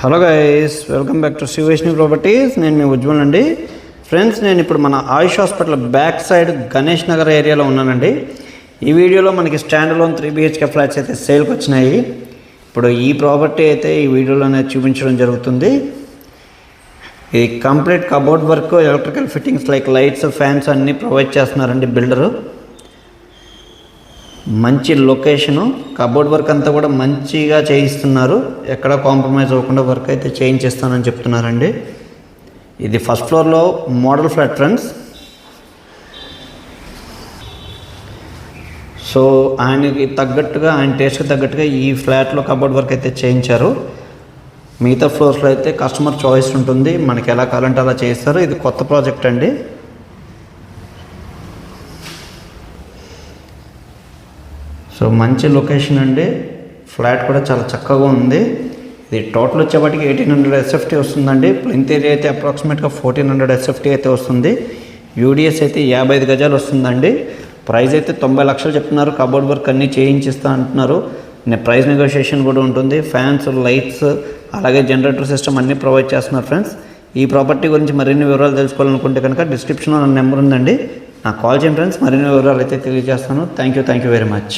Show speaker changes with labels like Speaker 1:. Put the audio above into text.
Speaker 1: Hello guys, welcome back to Shri Vaishnavi properties. నేను మీ ఉజ్వల్ అండి. ఫ్రెండ్స్, నేను ఇప్పుడు మన Ayush hospital back side Ganesh Nagar ఏరియాలో ఉన్నానండి. ఈ వీడియోలో మనకి స్టాండ్ అలోన్ 3 BHK ఫ్లాట్స్ అయితే సేల్కి వచ్చినాయి. ఇప్పుడు ఈ ప్రాపర్టీ అయితే ఈ వీడియోలోనే చూపించడం జరుగుతుంది. ఇది complete cupboard work, electrical fittings like lights, fans అన్నీ ప్రొవైడ్ చేస్తున్నారండి బిల్డరు. మంచి లొకేషను, కబోర్డ్ వర్క్ అంతా కూడా మంచిగా చేయిస్తున్నారు. ఎక్కడ కాంప్రమైజ్ అవ్వకుండా వర్క్ అయితే చేయించేస్తానని చెప్తున్నారండి. ఇది ఫస్ట్ ఫ్లోర్లో మోడల్ ఫ్లాట్ ఫ్రెండ్స్. సో ఆయనకి తగ్గట్టుగా, ఆయన టేస్ట్కి తగ్గట్టుగా ఈ ఫ్లాట్లో కబోర్డ్ వర్క్ అయితే చేయించారు. మిగతా ఫ్లోర్స్లో అయితే కస్టమర్ చాయిస్ ఉంటుంది, మనకి ఎలా కావాలంటే అలా చేస్తారు. ఇది కొత్త ప్రాజెక్ట్ అండి. సో మంచి లొకేషన్ అండి. ఫ్లాట్ కూడా చాలా చక్కగా ఉంది. ఇది టోటల్ వచ్చేప్పటికి 1800 SFT వస్తుందండి. ప్లింత్ ఏరియా అయితే అప్రాక్సిమేట్గా 1400 SFT అయితే వస్తుంది. యూడిఎస్ అయితే 55 గజాలు వస్తుందండి. ప్రైస్ అయితే 90 లక్షలు చెప్తున్నారు. కబోర్డ్ వర్క్ అన్నీ చేయించిస్తా అంటున్నారు. ప్రైస్ నెగోషియేషన్ కూడా ఉంటుంది. ఫ్యాన్స్, లైట్స్, అలాగే జనరేటర్ సిస్టమ్ అన్నీ ప్రొవైడ్ చేస్తున్నారు ఫ్రెండ్స్. ఈ ప్రాపర్టీ గురించి మరిన్ని వివరాలు తెలుసుకోవాలనుకుంటే కనుక డిస్క్రిప్షన్లో నా నెంబర్ ఉందండి, నాకు కాల్ చేయండి ఫ్రెండ్స్. మరిన్ని వివరాలు అయితే తెలియజేస్తాను. Thank you very much.